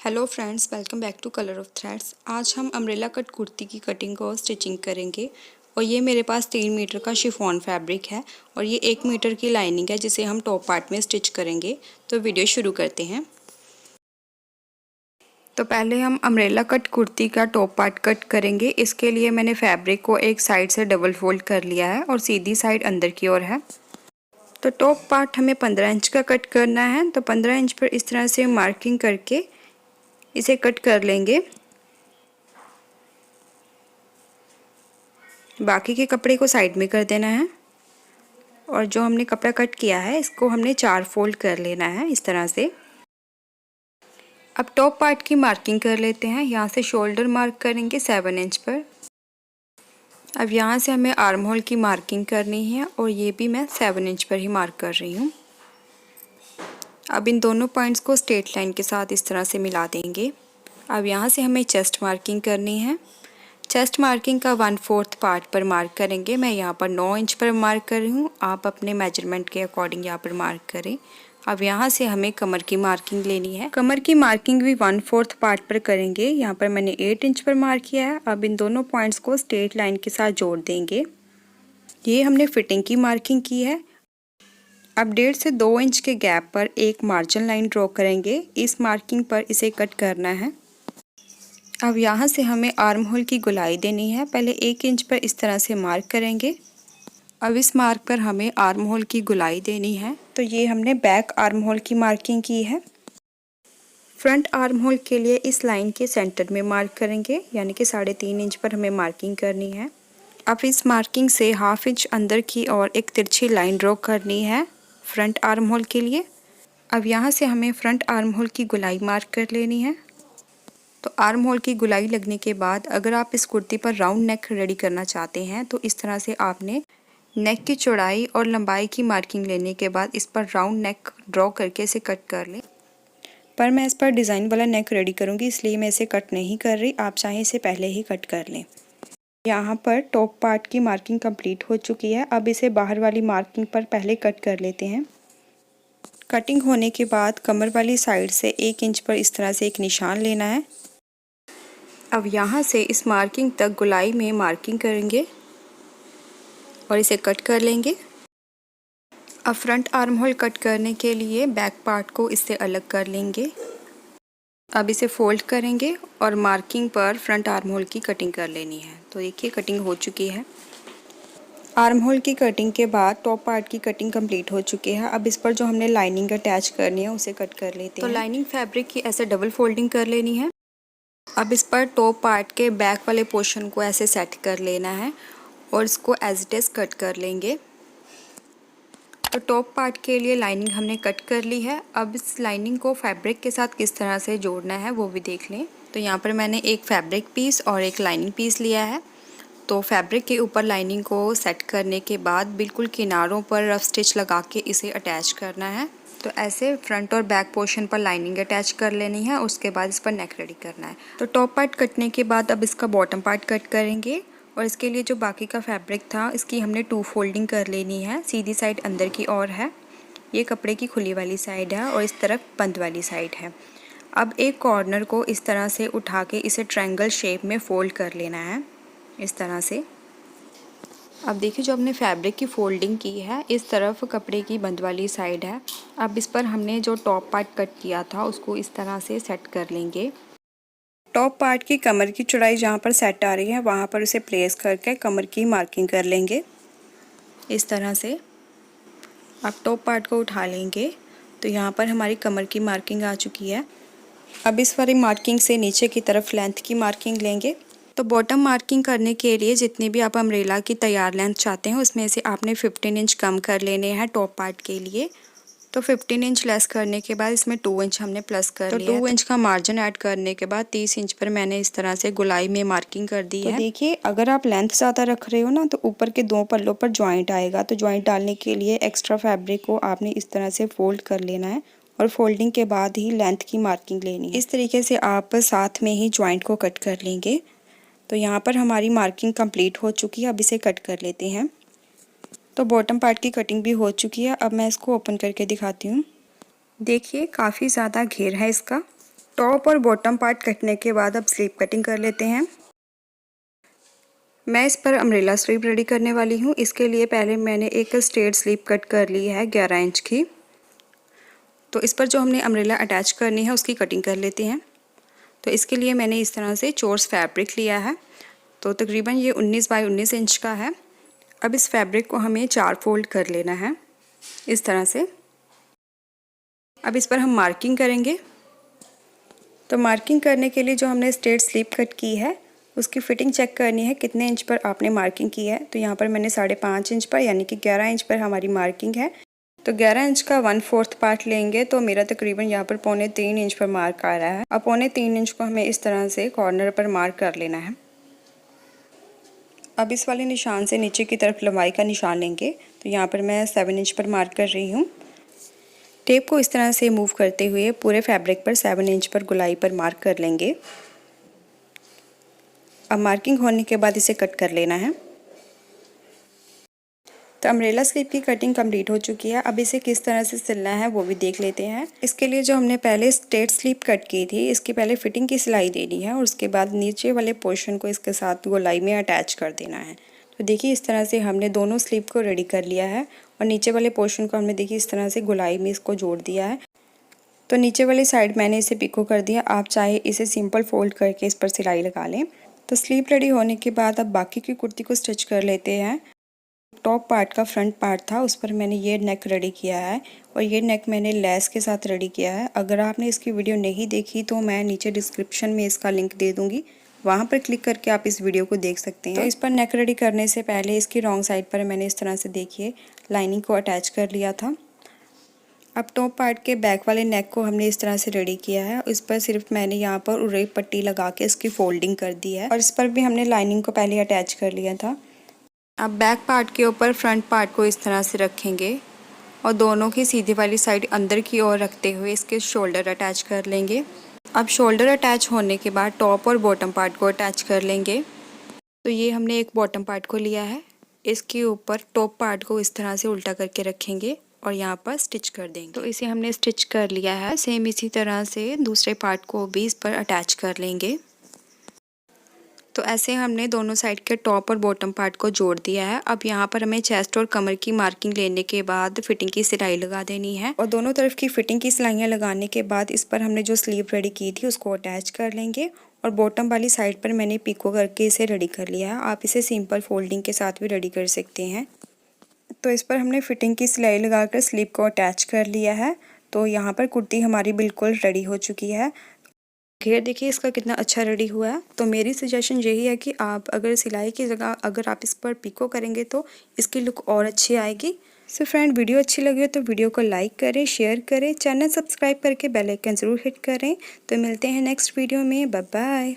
Hello friends, welcome back to colour of threads. आज हम umbrella cut kurti की cutting और स्टिचिंग करेंगे। और ये मेरे पास 3 मीटर का शिफॉन फैब्रिक है और ये 1 मीटर की लाइनिंग है जिसे हम टॉप पार्ट में स्टिच करेंगे। तो वीडियो शुरू करते हैं। तो पहले हम अम्ब्रेला कट कुर्ती का टॉप पार्ट कट करेंगे। इसके लिए मैंने फैब्रिक को एक साइड से डबल फोल्ड कर लिया है और सीधी साइड अंदर की ओर है। तो टॉप पार्ट हमें 15 इंच का कट करना है। तो 15 इंच पर इस तरह से मार्किंग करके इसे कट कर लेंगे। बाकी के कपड़े को साइड में कर देना है और जो हमने कपड़ा कट किया है इसको हमने 4 फोल्ड कर लेना है इस तरह से। अब टॉप पार्ट की मार्किंग कर लेते हैं। यहाँ से शोल्डर मार्क करेंगे 7 इंच पर। अब यहाँ से हमें आर्म होल की मार्किंग करनी है और ये भी मैं 7 इंच पर ही मार्क कर रही हूँ। अब इन दोनों पॉइंट्स को स्ट्रेट लाइन के साथ इस तरह से मिला देंगे। अब यहाँ से हमें चेस्ट मार्किंग करनी है। चेस्ट मार्किंग का 1/4 पार्ट पर मार्क करेंगे। मैं यहाँ पर 9 इंच पर मार्क कर रही हूँ। आप अपने मेजरमेंट के अकॉर्डिंग यहाँ पर मार्क करें। अब यहाँ से हमें कमर की मार्किंग लेनी है। कमर की मार्किंग भी 1/4 पार्ट पर करेंगे। यहाँ पर मैंने 8 इंच पर मार्क किया है। अब इन दोनों पॉइंट्स को स्ट्रेट लाइन के साथ जोड़ देंगे। ये हमने फिटिंग की मार्किंग की है। अब 1.5 से 2 इंच के गैप पर एक मार्जिन लाइन ड्रॉ करेंगे। इस मार्किंग पर इसे कट करना है। अब यहाँ से हमें आर्म होल की गोलाई देनी है। पहले 1 इंच पर इस तरह से मार्क करेंगे। अब इस मार्क पर हमें आर्म होल की गोलाई देनी है। तो ये हमने बैक आर्म होल की मार्किंग की है। फ्रंट आर्म होल के लिए इस लाइन के सेंटर में मार्क करेंगे, यानी कि 3.5 इंच पर हमें मार्किंग करनी है। अब इस मार्किंग से 1/2 इंच अंदर की ओर एक तिरछी लाइन ड्रॉ करनी है फ्रंट आर्म होल के लिए। अब यहाँ से हमें फ्रंट आर्म होल की गोलाई मार्क कर लेनी है। तो आर्म होल की गोलाई लगने के बाद अगर आप इस कुर्ती पर राउंड नेक रेडी करना चाहते हैं तो इस तरह से आपने नेक की चौड़ाई और लंबाई की मार्किंग लेने के बाद इस पर राउंड नेक ड्रॉ करके इसे कट कर लें। पर मैं इस पर डिज़ाइन वाला नेक रेडी करूँगी, इसलिए मैं इसे कट नहीं कर रही। आप चाहें इसे पहले ही कट कर लें। यहाँ पर टॉप पार्ट की मार्किंग कंप्लीट हो चुकी है। अब इसे बाहर वाली मार्किंग पर पहले कट कर लेते हैं। कटिंग होने के बाद कमर वाली साइड से 1 इंच पर इस तरह से एक निशान लेना है। अब यहाँ से इस मार्किंग तक गोलाई में मार्किंग करेंगे और इसे कट कर लेंगे। अब फ्रंट आर्म होल कट करने के लिए बैक पार्ट को इससे अलग कर लेंगे। अब इसे फोल्ड करेंगे और मार्किंग पर फ्रंट आर्म होल की कटिंग कर लेनी है। तो देखिए कटिंग हो चुकी है। आर्म होल की कटिंग के बाद टॉप पार्ट की कटिंग कंप्लीट हो चुकी है। अब इस पर जो हमने लाइनिंग अटैच करनी है उसे कट कर लेते हैं। तो लाइनिंग फैब्रिक की ऐसे डबल फोल्डिंग कर लेनी है। अब इस पर टॉप पार्ट के बैक वाले पोर्शन को ऐसे सेट कर लेना है और इसको एज इट इज़ कट कर लेंगे। तो टॉप पार्ट के लिए लाइनिंग हमने कट कर ली है। अब इस लाइनिंग को फैब्रिक के साथ किस तरह से जोड़ना है वो भी देख लें। तो यहाँ पर मैंने एक फैब्रिक पीस और एक लाइनिंग पीस लिया है। तो फैब्रिक के ऊपर लाइनिंग को सेट करने के बाद बिल्कुल किनारों पर रफ स्टिच लगा के इसे अटैच करना है। तो ऐसे फ्रंट और बैक पोर्शन पर लाइनिंग अटैच कर लेनी है। उसके बाद इस पर नेक रेडी करना है। तो टॉप पार्ट कटने के बाद अब इसका बॉटम पार्ट कट करेंगे और इसके लिए जो बाकी का फैब्रिक था इसकी हमने 2 फोल्डिंग कर लेनी है। सीधी साइड अंदर की ओर है, ये कपड़े की खुली वाली साइड है और इस तरफ बंद वाली साइड है। अब एक कॉर्नर को इस तरह से उठा के इसे ट्रायंगल शेप में फोल्ड कर लेना है इस तरह से। अब देखिए जो हमने फैब्रिक की फोल्डिंग की है इस तरफ कपड़े की बंद वाली साइड है। अब इस पर हमने जो टॉप पार्ट कट किया था उसको इस तरह से सेट कर लेंगे। टॉप पार्ट की कमर की चौड़ाई जहाँ पर सेट आ रही है वहाँ पर उसे प्लेस करके कमर की मार्किंग कर लेंगे इस तरह से। अब टॉप पार्ट को उठा लेंगे तो यहाँ पर हमारी कमर की मार्किंग आ चुकी है। अब इस वाली मार्किंग से नीचे की तरफ लेंथ की मार्किंग लेंगे। तो बॉटम मार्किंग करने के लिए जितनी भी आप अम्ब्रेला की तैयार लेंथ चाहते हैं उसमें से आपने 15 इंच कम कर लेने हैं टॉप पार्ट के लिए। तो 15 इंच लेस करने के बाद इसमें 2 इंच हमने प्लस कर लिया। तो 2 इंच का मार्जिन ऐड करने के बाद 30 इंच पर मैंने इस तरह से गोलाई में मार्किंग कर दी है। तो देखिए अगर आप लेंथ ज़्यादा रख रहे हो ना तो ऊपर के 2 पल्लों पर ज्वाइंट आएगा। तो ज्वाइंट डालने के लिए एक्स्ट्रा फैब्रिक को आपने इस तरह से फोल्ड कर लेना है और फोल्डिंग के बाद ही लेंथ की मार्किंग लेनी है। इस तरीके से आप साथ में ही ज्वाइंट को कट कर लेंगे। तो यहाँ पर हमारी मार्किंग कंप्लीट हो चुकी है। अब इसे कट कर लेते हैं। तो बॉटम पार्ट की कटिंग भी हो चुकी है। अब मैं इसको ओपन करके दिखाती हूँ। देखिए काफ़ी ज़्यादा घेर है इसका। टॉप और बॉटम पार्ट कटने के बाद अब स्लीव कटिंग कर लेते हैं। मैं इस पर अम्ब्रेला स्लीव रेडी करने वाली हूँ। इसके लिए पहले मैंने एक स्ट्रेट स्लीव कट कर ली है 11 इंच की। तो इस पर जो हमने अम्ब्रेला अटैच करनी है उसकी कटिंग कर लेते हैं। तो इसके लिए मैंने इस तरह से चोर्स फैब्रिक लिया है। तो तकरीबन ये 19 बाई 19 इंच का है। अब इस फैब्रिक को हमें 4 फोल्ड कर लेना है इस तरह से। अब इस पर हम मार्किंग करेंगे। तो मार्किंग करने के लिए जो हमने स्ट्रेट स्लीव कट की है उसकी फ़िटिंग चेक करनी है कितने इंच पर आपने मार्किंग की है। तो यहाँ पर मैंने 5.5 इंच पर यानी कि 11 इंच पर हमारी मार्किंग है। तो 11 इंच का 1/4 पार्ट लेंगे तो मेरा तकरीबन यहाँ पर 3.25 इंच पर मार्क आ रहा है। अब 3.25 इंच को हमें इस तरह से कॉर्नर पर मार्क कर लेना है। अब इस वाले निशान से नीचे की तरफ लंबाई का निशान लेंगे। तो यहाँ पर मैं 7 इंच पर मार्क कर रही हूँ। टेप को इस तरह से मूव करते हुए पूरे फैब्रिक पर 7 इंच पर गोलाई पर मार्क कर लेंगे। अब मार्किंग होने के बाद इसे कट कर लेना है। तो अम्ब्रेला स्लीव की कटिंग कंप्लीट हो चुकी है। अब इसे किस तरह से सिलना है वो भी देख लेते हैं। इसके लिए जो हमने पहले स्ट्रेट स्लीव कट की थी इसकी पहले फिटिंग की सिलाई देनी है और उसके बाद नीचे वाले पोर्शन को इसके साथ गोलाई में अटैच कर देना है। तो देखिए इस तरह से हमने दोनों स्लीव को रेडी कर लिया है और नीचे वाले पोर्शन को हमने देखिए इस तरह से गोलाई में इसको जोड़ दिया है। तो नीचे वाली साइड मैंने इसे पिको कर दिया। आप चाहे इसे सिंपल फोल्ड करके इस पर सिलाई लगा लें। तो स्लीव रेडी होने के बाद अब बाकी की कुर्ती को स्टिच कर लेते हैं। टॉप पार्ट का फ्रंट पार्ट था उस पर मैंने ये नेक रेडी किया है और ये नेक मैंने लेस के साथ रेडी किया है। अगर आपने इसकी वीडियो नहीं देखी तो मैं नीचे डिस्क्रिप्शन में इसका लिंक दे दूँगी, वहाँ पर क्लिक करके आप इस वीडियो को देख सकते हैं। तो इस पर नेक रेडी करने से पहले इसकी रॉन्ग साइड पर मैंने इस तरह से देखिए लाइनिंग को अटैच कर लिया था। अब टॉप पार्ट के बैक वाले नेक को हमने इस तरह से रेडी किया है। इस पर सिर्फ मैंने यहाँ पर उरे पट्टी लगा के इसकी फोल्डिंग कर दी है और इस पर भी हमने लाइनिंग को पहले अटैच कर लिया था। अब बैक पार्ट के ऊपर फ्रंट पार्ट को इस तरह से रखेंगे और दोनों की सीधी वाली साइड अंदर की ओर रखते हुए इसके शोल्डर अटैच कर लेंगे। अब शोल्डर अटैच होने के बाद टॉप और बॉटम पार्ट को अटैच कर लेंगे। तो ये हमने एक बॉटम पार्ट को लिया है, इसके ऊपर टॉप पार्ट को इस तरह से उल्टा करके रखेंगे और यहाँ पर स्टिच कर देंगे। तो इसे हमने स्टिच कर लिया है। सेम इसी तरह से दूसरे पार्ट को भी इस पर अटैच कर लेंगे। तो ऐसे हमने दोनों साइड के टॉप और बॉटम पार्ट को जोड़ दिया है। अब यहाँ पर हमें चेस्ट और कमर की मार्किंग लेने के बाद फिटिंग की सिलाई लगा देनी है और दोनों तरफ की फिटिंग की सिलाइयाँ लगाने के बाद इस पर हमने जो स्लीव रेडी की थी उसको अटैच कर लेंगे और बॉटम वाली साइड पर मैंने पिको करके इसे रेडी कर लिया है। आप इसे सिंपल फोल्डिंग के साथ भी रेडी कर सकते हैं। तो इस पर हमने फिटिंग की सिलाई लगाकर स्लीव को अटैच कर लिया है। तो यहाँ पर कुर्ती हमारी बिल्कुल रेडी हो चुकी है। घेर देखिए इसका कितना अच्छा रेडी हुआ है। तो मेरी सजेशन यही है कि आप अगर सिलाई की जगह अगर आप इस पर पिको करेंगे तो इसकी लुक और अच्छी आएगी। सो फ्रेंड, वीडियो अच्छी लगी हो तो वीडियो को लाइक करें, शेयर करें, चैनल सब्सक्राइब करके बेल आइकन ज़रूर हिट करें। तो मिलते हैं नेक्स्ट वीडियो में। Bye bye.